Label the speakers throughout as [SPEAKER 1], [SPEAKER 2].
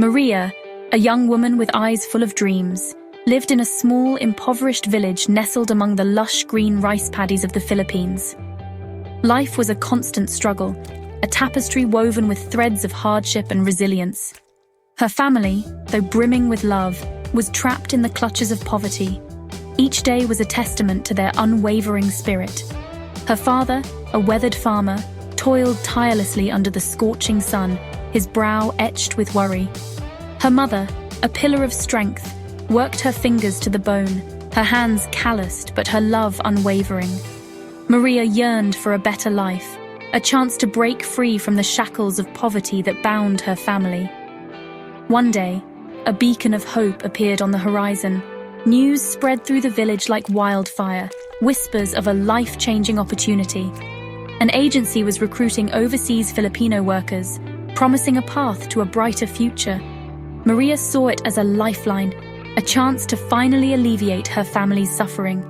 [SPEAKER 1] Maria, a young woman with eyes full of dreams, lived in a small, impoverished village nestled among the lush green rice paddies of the Philippines. Life was a constant struggle, a tapestry woven with threads of hardship and resilience. Her family, though brimming with love, was trapped in the clutches of poverty. Each day was a testament to their unwavering spirit. Her father, a weathered farmer, toiled tirelessly under the scorching sun, his brow etched with worry. Her mother, a pillar of strength, worked her fingers to the bone, her hands calloused but her love unwavering. Maria yearned for a better life, a chance to break free from the shackles of poverty that bound her family. One day, a beacon of hope appeared on the horizon. News spread through the village like wildfire, whispers of a life-changing opportunity. An agency was recruiting overseas Filipino workers, promising a path to a brighter future. Maria saw it as a lifeline, a chance to finally alleviate her family's suffering.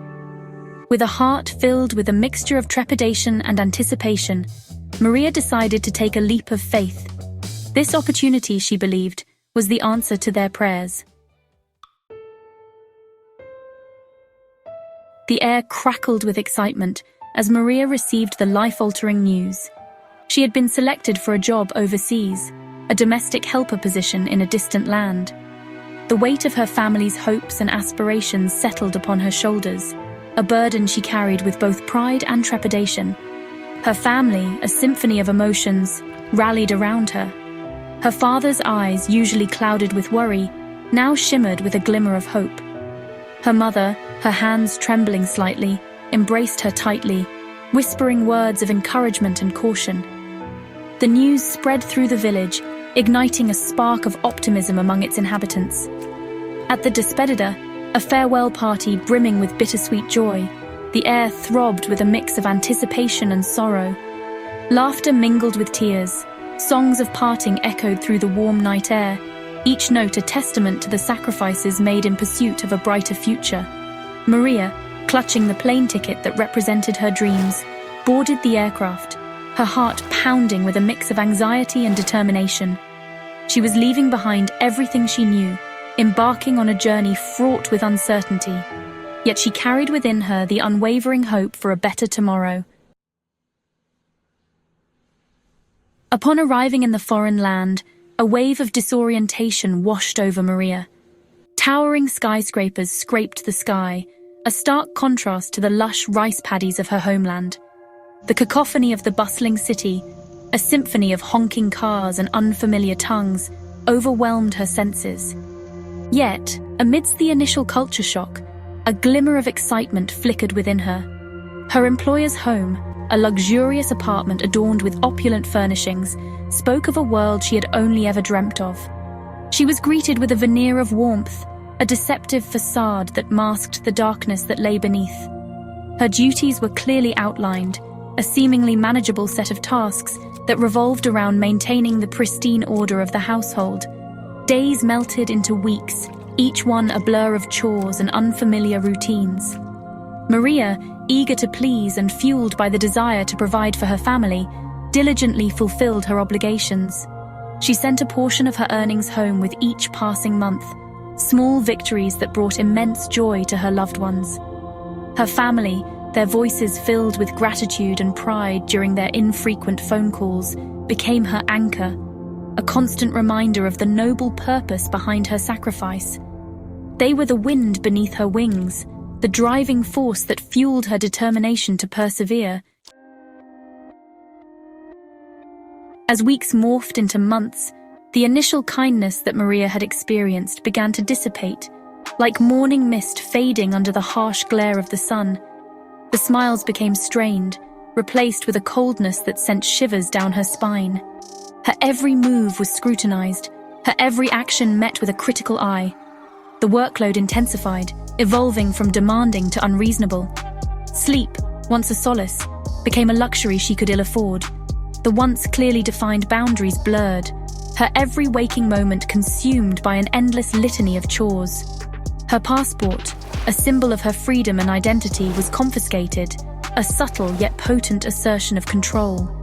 [SPEAKER 1] With a heart filled with a mixture of trepidation and anticipation, Maria decided to take a leap of faith. This opportunity, she believed, was the answer to their prayers. The air crackled with excitement as Maria received the life-altering news. She had been selected for a job overseas, a domestic helper position in a distant land. The weight of her family's hopes and aspirations settled upon her shoulders, a burden she carried with both pride and trepidation. Her family, a symphony of emotions, rallied around her. Her father's eyes, usually clouded with worry, now shimmered with a glimmer of hope. Her mother, her hands trembling slightly, embraced her tightly, whispering words of encouragement and caution. The news spread through the village, igniting a spark of optimism among its inhabitants. At the despedida, a farewell party brimming with bittersweet joy, the air throbbed with a mix of anticipation and sorrow. Laughter mingled with tears, songs of parting echoed through the warm night air, each note a testament to the sacrifices made in pursuit of a brighter future. Maria, clutching the plane ticket that represented her dreams, boarded the aircraft, her heart pounding with a mix of anxiety and determination. She was leaving behind everything she knew, embarking on a journey fraught with uncertainty. Yet she carried within her the unwavering hope for a better tomorrow. Upon arriving in the foreign land, a wave of disorientation washed over Maria. Towering skyscrapers scraped the sky, a stark contrast to the lush rice paddies of her homeland. The cacophony of the bustling city, a symphony of honking cars and unfamiliar tongues, overwhelmed her senses. Yet, amidst the initial culture shock, a glimmer of excitement flickered within her. Her employer's home, a luxurious apartment adorned with opulent furnishings, spoke of a world she had only ever dreamt of. She was greeted with a veneer of warmth, a deceptive facade that masked the darkness that lay beneath. Her duties were clearly outlined, a seemingly manageable set of tasks that revolved around maintaining the pristine order of the household. Days melted into weeks, each one a blur of chores and unfamiliar routines. Maria, eager to please and fueled by the desire to provide for her family, diligently fulfilled her obligations. She sent a portion of her earnings home with each passing month, small victories that brought immense joy to her loved ones. Her family, their voices filled with gratitude and pride during their infrequent phone calls, became her anchor, a constant reminder of the noble purpose behind her sacrifice. They were the wind beneath her wings, the driving force that fueled her determination to persevere. As weeks morphed into months, the initial kindness that Maria had experienced began to dissipate, like morning mist fading under the harsh glare of the sun. The smiles became strained, replaced with a coldness that sent shivers down her spine. Her every move was scrutinized, her every action met with a critical eye. The workload intensified, evolving from demanding to unreasonable. Sleep, once a solace, became a luxury she could ill afford. The once clearly defined boundaries blurred, her every waking moment consumed by an endless litany of chores. Her passport, a symbol of her freedom and identity, was confiscated, a subtle yet potent assertion of control.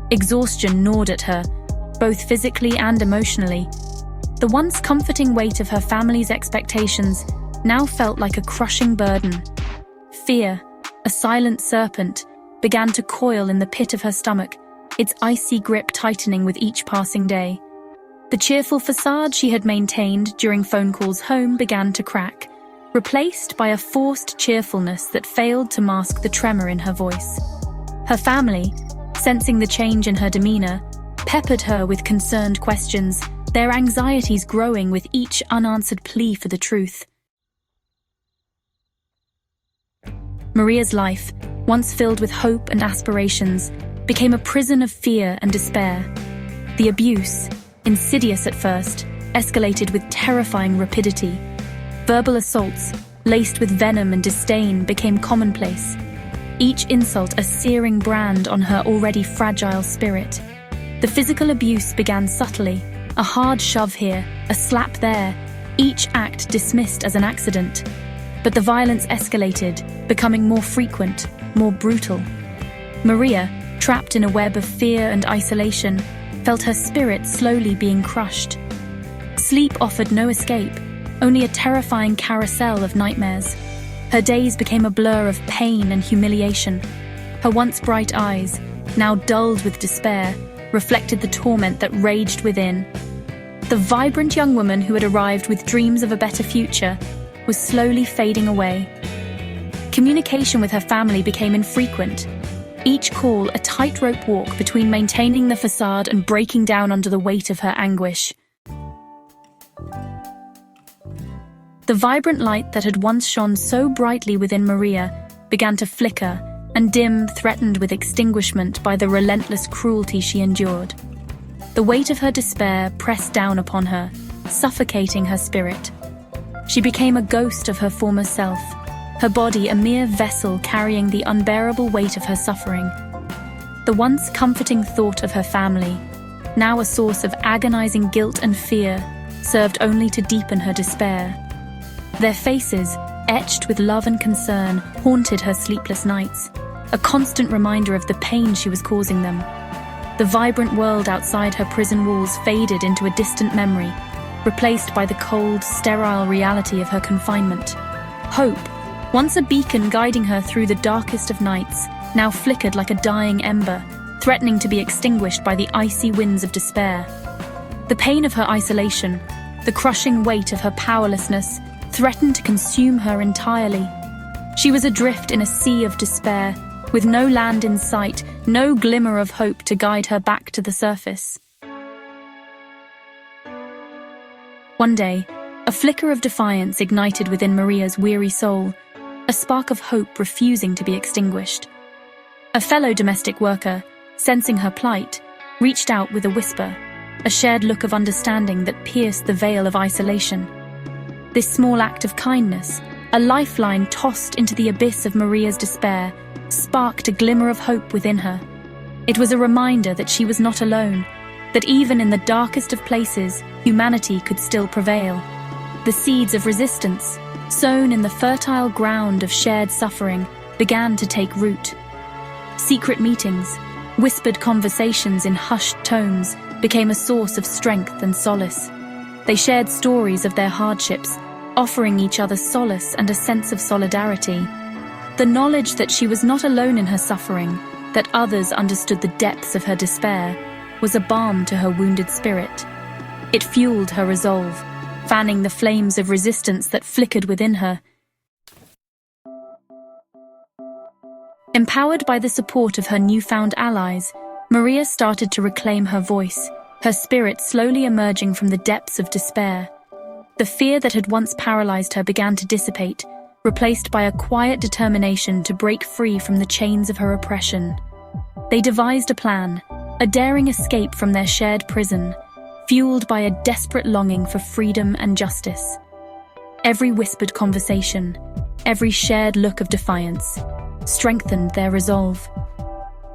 [SPEAKER 1] Exhaustion gnawed at her, both physically and emotionally. The once comforting weight of her family's expectations now felt like a crushing burden. Fear, a silent serpent, began to coil in the pit of her stomach, its icy grip tightening with each passing day. The cheerful facade she had maintained during phone calls home began to crack, replaced by a forced cheerfulness that failed to mask the tremor in her voice. Her family, sensing the change in her demeanor, peppered her with concerned questions, their anxieties growing with each unanswered plea for the truth. Maria's life, once filled with hope and aspirations, became a prison of fear and despair. The abuse, insidious at first, escalated with terrifying rapidity. Verbal assaults, laced with venom and disdain, became commonplace. Each insult a searing brand on her already fragile spirit. The physical abuse began subtly, a hard shove here, a slap there, each act dismissed as an accident. But the violence escalated, becoming more frequent, more brutal. Maria, trapped in a web of fear and isolation, felt her spirit slowly being crushed. Sleep offered no escape, only a terrifying carousel of nightmares. Her days became a blur of pain and humiliation. Her once bright eyes, now dulled with despair, reflected the torment that raged within. The vibrant young woman who had arrived with dreams of a better future was slowly fading away. Communication with her family became infrequent, each call a tightrope walk between maintaining the facade and breaking down under the weight of her anguish. The vibrant light that had once shone so brightly within Maria began to flicker and dim, threatened with extinguishment by the relentless cruelty she endured. The weight of her despair pressed down upon her, suffocating her spirit. She became a ghost of her former self, her body a mere vessel carrying the unbearable weight of her suffering. The once comforting thought of her family, now a source of agonizing guilt and fear, served only to deepen her despair. Their faces, etched with love and concern, haunted her sleepless nights, a constant reminder of the pain she was causing them. The vibrant world outside her prison walls faded into a distant memory, replaced by the cold, sterile reality of her confinement. Hope, once a beacon guiding her through the darkest of nights, now flickered like a dying ember, threatening to be extinguished by the icy winds of despair. The pain of her isolation, the crushing weight of her powerlessness, threatened to consume her entirely. She was adrift in a sea of despair, with no land in sight, no glimmer of hope to guide her back to the surface. One day, a flicker of defiance ignited within Maria's weary soul, a spark of hope refusing to be extinguished. A fellow domestic worker, sensing her plight, reached out with a whisper, a shared look of understanding that pierced the veil of isolation. This small act of kindness, a lifeline tossed into the abyss of Maria's despair, sparked a glimmer of hope within her. It was a reminder that she was not alone, that even in the darkest of places, humanity could still prevail. The seeds of resistance, sown in the fertile ground of shared suffering, began to take root. Secret meetings, whispered conversations in hushed tones, became a source of strength and solace. They shared stories of their hardships, offering each other solace and a sense of solidarity. The knowledge that she was not alone in her suffering, that others understood the depths of her despair, was a balm to her wounded spirit. It fueled her resolve, fanning the flames of resistance that flickered within her. Empowered by the support of her newfound allies, Maria started to reclaim her voice, her spirit slowly emerging from the depths of despair. The fear that had once paralyzed her began to dissipate, replaced by a quiet determination to break free from the chains of her oppression. They devised a plan, a daring escape from their shared prison, fueled by a desperate longing for freedom and justice. Every whispered conversation, every shared look of defiance, strengthened their resolve.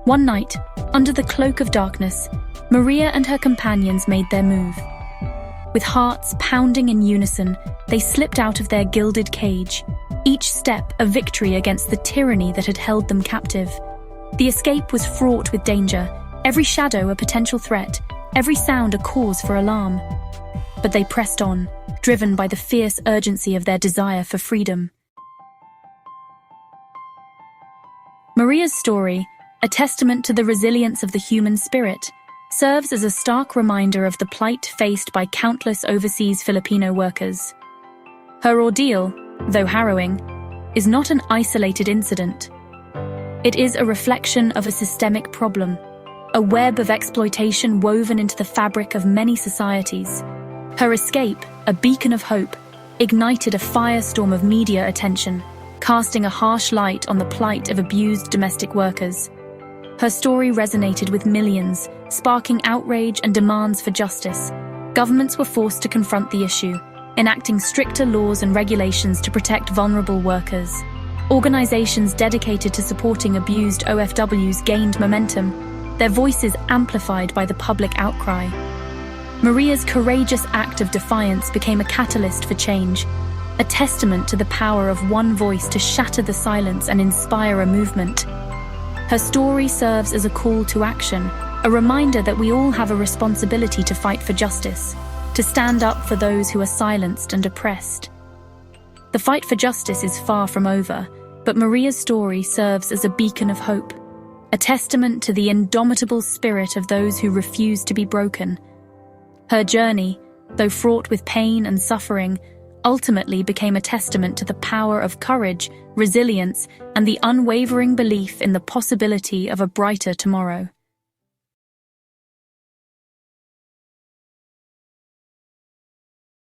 [SPEAKER 1] One night, under the cloak of darkness, Maria and her companions made their move. With hearts pounding in unison, they slipped out of their gilded cage, each step a victory against the tyranny that had held them captive. The escape was fraught with danger, every shadow a potential threat, every sound a cause for alarm. but they pressed on, driven by the fierce urgency of their desire for freedom. Maria's story, a testament to the resilience of the human spirit, serves as a stark reminder of the plight faced by countless overseas Filipino workers. Her ordeal, though harrowing, is not an isolated incident. It is a reflection of a systemic problem, a web of exploitation woven into the fabric of many societies. Her escape, a beacon of hope, ignited a firestorm of media attention, casting a harsh light on the plight of abused domestic workers. Her story resonated with millions, sparking outrage and demands for justice. Governments were forced to confront the issue, enacting stricter laws and regulations to protect vulnerable workers. Organizations dedicated to supporting abused OFWs gained momentum, their voices amplified by the public outcry. Maria's courageous act of defiance became a catalyst for change, a testament to the power of one voice to shatter the silence and inspire a movement. Her story serves as a call to action, a reminder that we all have a responsibility to fight for justice, to stand up for those who are silenced and oppressed. The fight for justice is far from over, but Maria's story serves as a beacon of hope, a testament to the indomitable spirit of those who refuse to be broken. Her journey, though fraught with pain and suffering, ultimately became a testament to the power of courage, resilience, and the unwavering belief in the possibility of a brighter tomorrow.